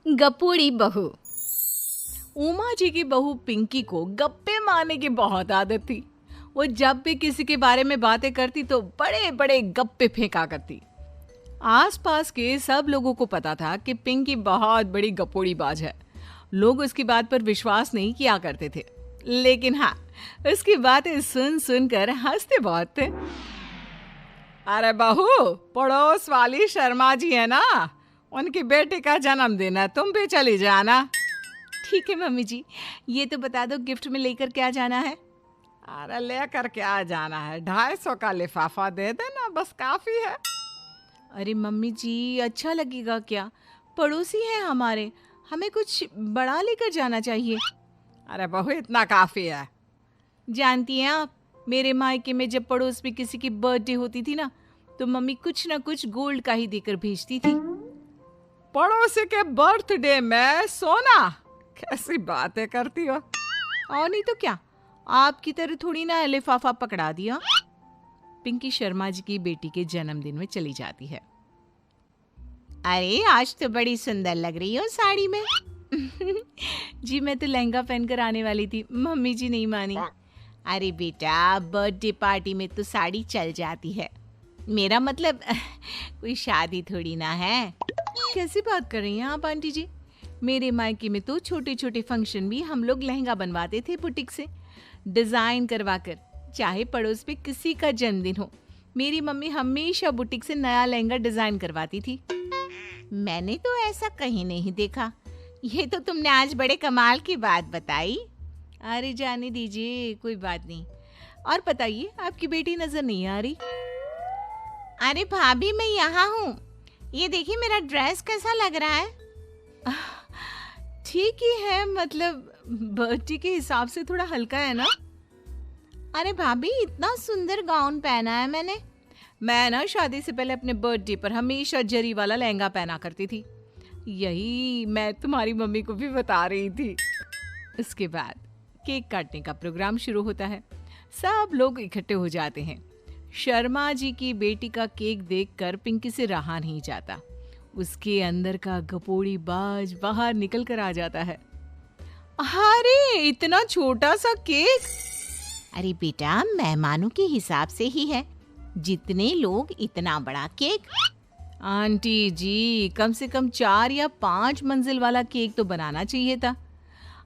गपोड़ी बहू। उमा जी की बहू पिंकी को गप्पे मारने की बहुत आदत थी। वो जब भी किसी के बारे में बातें करती तो बड़े बड़े गप्पे फेंका करती। आसपास के सब लोगों को पता था कि पिंकी बहुत बड़ी गपोड़ी बाज है। लोग उसकी बात पर विश्वास नहीं किया करते थे, लेकिन हाँ, उसकी बातें सुन सुनकर हंसते बहुत थे। अरे बहू, पड़ोस वाली शर्मा जी है ना, उनकी बेटी का जन्मदिन है, तुम भी चली जाना। ठीक है मम्मी जी, ये तो बता दो गिफ्ट में लेकर क्या जाना है। अरे लेकर क्या जाना है, 250 का लिफाफा दे देना, बस काफी है। अरे मम्मी जी, अच्छा लगेगा क्या? पड़ोसी हैं हमारे, हमें कुछ बड़ा लेकर जाना चाहिए। अरे बहू, इतना काफी है। जानती हैं आप, मेरे मायके में जब पड़ोस में किसी की बर्थडे होती थी ना, तो मम्मी कुछ ना कुछ गोल्ड का ही देकर भेजती थी। पड़ोसी के बर्थडे में सोना? कैसी बातें करती हो। और नहीं तो क्या, आपकी तरह थोड़ी ना लिफाफा पकड़ा दिया। पिंकी शर्मा जी की बेटी के जन्मदिन में चली जाती है। अरे आज तो बड़ी सुंदर लग रही हो साड़ी में। जी मैं तो लहंगा पहनकर आने वाली थी, मम्मी जी नहीं मानी। अरे बेटा, बर्थडे पार्टी में तो साड़ी चल जाती है, मेरा मतलब कोई शादी थोड़ी ना है। कैसी बात कर रही हैं आप आंटी जी? मेरे मायके में तो छोटे छोटे फंक्शन भी हम लोग लहंगा बनवाते थे बुटीक से, डिजाइन करवाकर। चाहे पड़ोस में किसी का जन्मदिन हो, मेरी मम्मी हमेशा बुटीक से नया लहंगा डिजाइन करवाती थी। मैंने तो ऐसा कहीं नहीं देखा, ये तो तुमने आज बड़े कमाल की बात बताई। अरे जाने दीजिए, कोई बात नहीं। और बताइए, आपकी बेटी नजर नहीं आ रही। अरे भाभी, मैं यहाँ हूँ, ये देखिए मेरा ड्रेस कैसा लग रहा है। ठीक ही है, मतलब बर्थडे के हिसाब से थोड़ा हल्का है ना। अरे भाभी, इतना सुंदर गाउन पहना है मैंने। मैं ना शादी से पहले अपने बर्थडे पर हमेशा जरी वाला लहंगा पहना करती थी, यही मैं तुम्हारी मम्मी को भी बता रही थी। इसके बाद केक काटने का प्रोग्राम शुरू होता है। सब लोग इकट्ठे हो जाते हैं। शर्मा जी की बेटी का केक देखकर पिंकी से रहा नहीं जाता। उसके अंदर का गपोड़ी बाज बाहर निकल कर आ जाता है। अरे इतना छोटा सा केक! अरे बेटा, मेहमानों के हिसाब से ही है, जितने लोग इतना बड़ा केक। आंटी जी, कम से कम 4 या 5 मंजिल वाला केक तो बनाना चाहिए था।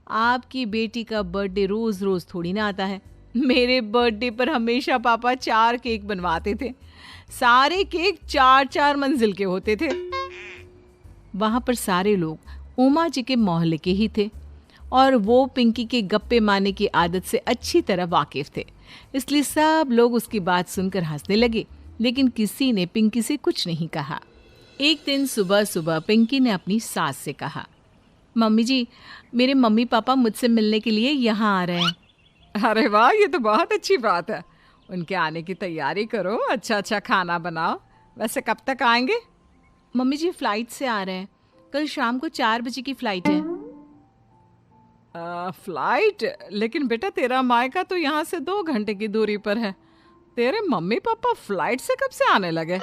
आपकी बेटी का बर्थडे रोज रोज थोड़ी ना आता है। मेरे बर्थडे पर हमेशा पापा 4 केक बनवाते थे, सारे केक 4-4 मंजिल के होते थे। वहां पर सारे लोग उमा जी के मोहल्ले के ही थे और वो पिंकी के गप्पे मारने की आदत से अच्छी तरह वाकिफ थे, इसलिए सब लोग उसकी बात सुनकर हंसने लगे, लेकिन किसी ने पिंकी से कुछ नहीं कहा। एक दिन सुबह सुबह पिंकी ने अपनी सास से कहा, मम्मी जी, मेरे मम्मी पापा मुझसे मिलने के लिए यहाँ आ रहे हैं। अरे वाह, ये तो बहुत अच्छी बात है। उनके आने की तैयारी करो, अच्छा अच्छा खाना बनाओ। वैसे कब तक आएंगे? मम्मी जी फ्लाइट से आ रहे हैं, कल शाम को 4 बजे की फ्लाइट है। फ्लाइट? लेकिन बेटा, तेरा मायका तो यहाँ से 2 घंटे की दूरी पर है। तेरे मम्मी पापा फ्लाइट से कब से आने लगे?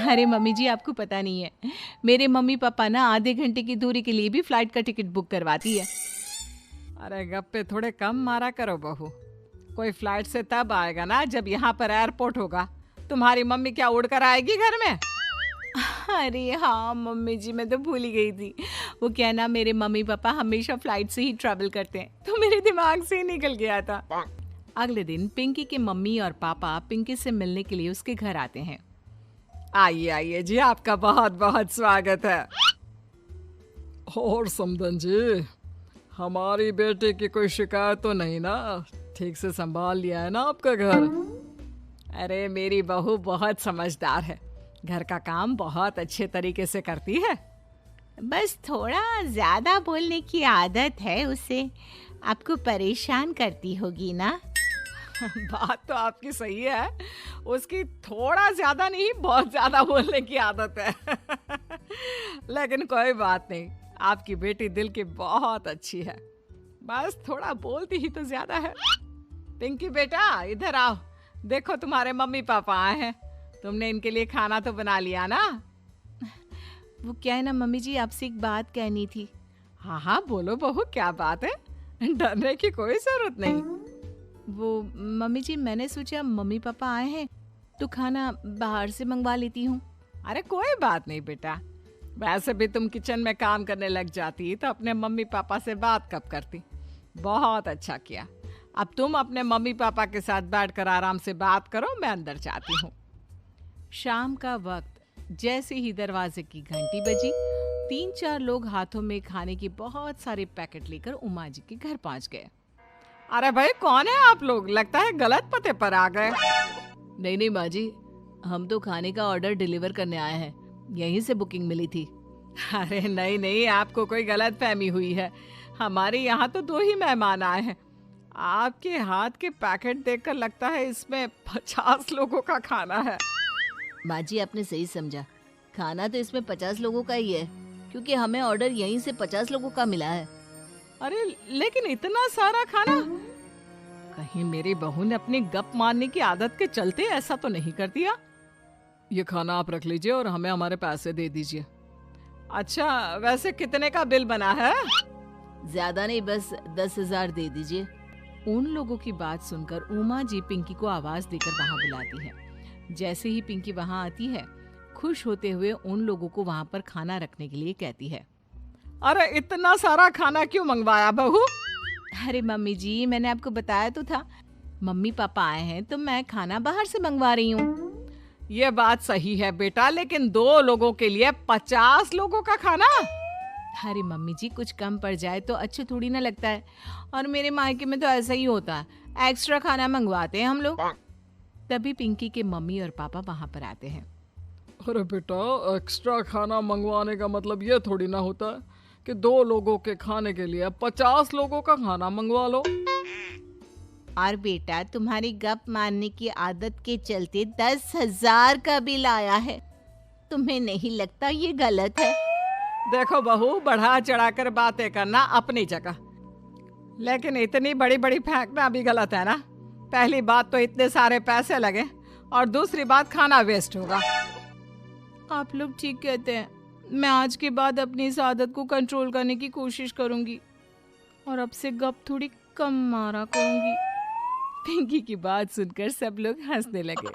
अरे मम्मी जी, आपको पता नहीं है, मेरे मम्मी पापा ना आधे घंटे की दूरी के लिए भी फ्लाइट का टिकट बुक करवाती है। अरे गप्पे थोड़े कम मारा करो बहू, कोई फ्लाइट से तब आएगा ना जब यहाँ पर एयरपोर्ट होगा। तुम्हारी मम्मी क्या उड़कर आएगी घर में? अरे हाँ मम्मी जी, मैं तो भूल ही गई थी। वो क्या ना, मेरे मम्मी पापा हमेशा फ्लाइट से ही ट्रैवल करते हैं, तो मेरे दिमाग से ही निकल गया था। अगले दिन पिंकी के मम्मी और पापा पिंकी से मिलने के लिए उसके घर आते हैं। आइए आइए जी, आपका बहुत बहुत स्वागत है। और समदन जी, हमारी बेटे की कोई शिकायत तो नहीं ना? ठीक से संभाल लिया है ना आपका घर? अरे मेरी बहू बहुत समझदार है, घर का काम बहुत अच्छे तरीके से करती है। बस थोड़ा ज्यादा बोलने की आदत है उसे, आपको परेशान करती होगी ना। बात तो आपकी सही है, उसकी थोड़ा ज्यादा नहीं बहुत ज्यादा बोलने की आदत है। लेकिन कोई बात नहीं, आपकी बेटी दिल की बहुत अच्छी है, बस थोड़ा बोलती ही तो ज्यादा है। पिंकी बेटा, इधर आओ, देखो तुम्हारे मम्मी पापा आए हैं, तुमने इनके लिए खाना तो बना लिया ना? वो क्या है ना मम्मी जी, आपसे एक बात कहनी थी। हाँ हाँ बोलो बहू, क्या बात है? डरने की कोई जरूरत नहीं। वो मम्मी जी, मैंने सोचा मम्मी पापा आए हैं तो खाना बाहर से मंगवा लेती हूँ। अरे कोई बात नहीं बेटा, वैसे भी तुम किचन में काम करने लग जाती तो अपने मम्मी पापा से बात कब करती। बहुत अच्छा किया। अब तुम अपने मम्मी पापा के साथ बैठकर आराम से बात करो, मैं अंदर जाती हूँ। शाम का वक्त जैसे ही दरवाजे की घंटी बजी, 3-4 लोग हाथों में खाने के बहुत सारे पैकेट लेकर उमा जी के घर पहुंच गए। अरे भाई कौन है आप लोग? लगता है गलत पते पर आ गए। नहीं नहीं माँ जी, हम तो खाने का ऑर्डर डिलीवर करने आए हैं, यहीं से बुकिंग मिली थी। अरे नहीं नहीं, आपको कोई गलत फहमी हुई है। हमारे यहाँ तो 2 ही मेहमान आए हैं। आपके हाथ के पैकेट देखकर लगता है इसमें 50 लोगों का खाना है। माँ जी आपने सही समझा, खाना तो इसमें 50 लोगों का ही है, क्योंकि हमें ऑर्डर यहीं से 50 लोगों का मिला है। अरे लेकिन इतना सारा खाना, कहीं मेरी बहू ने अपनी गप मारने की आदत के चलते ऐसा तो नहीं कर दिया? ये खाना आप रख लीजिए और हमें हमारे पैसे दे दीजिए। अच्छा वैसे कितने का बिल बना है? ज्यादा नहीं, बस 10,000 दे दीजिए। उन लोगों की बात सुनकर उमा जी पिंकी को आवाज देकर वहां बुलाती है। जैसे ही पिंकी वहां आती है, खुश होते हुए उन लोगों को वहां पर खाना रखने के लिए कहती है। अरे इतना सारा खाना क्यों मंगवाया बहू? अरे मम्मी जी, मैंने आपको बताया तो था, मम्मी पापा आए हैं तो मैं खाना बाहर से मंगवा रही हूँ। ये बात सही है बेटा, लेकिन 2 लोगों के लिए 50 लोगों का खाना? अरे मम्मी जी, कुछ कम पड़ जाए तो अच्छा थोड़ी ना लगता है, और मेरे मायके में तो ऐसा ही होता है, एक्स्ट्रा खाना मंगवाते हैं हम लोग। तभी पिंकी के मम्मी और पापा वहां पर आते हैं। अरे बेटा, एक्स्ट्रा खाना मंगवाने का मतलब ये थोड़ी ना होता है कि 2 लोगों के खाने के लिए 50 लोगों का खाना मंगवा लो। और बेटा, तुम्हारी गप मारने की आदत के चलते 10,000 का बिल आया है, तुम्हें नहीं लगता ये गलत है? देखो बहू, बढ़ा चढ़ाकर बातें करना अपनी जगह, लेकिन इतनी बड़ी बड़ी फेंकना भी गलत है ना। पहली बात तो इतने सारे पैसे लगे, और दूसरी बात खाना वेस्ट होगा। आप लोग ठीक कहते हैं, मैं आज के बाद अपनी इस आदत को कंट्रोल करने की कोशिश करूंगी और अब से गप थोड़ी कम मारा करूंगी। पिंकी की बात सुनकर सब लोग हंसने लगे।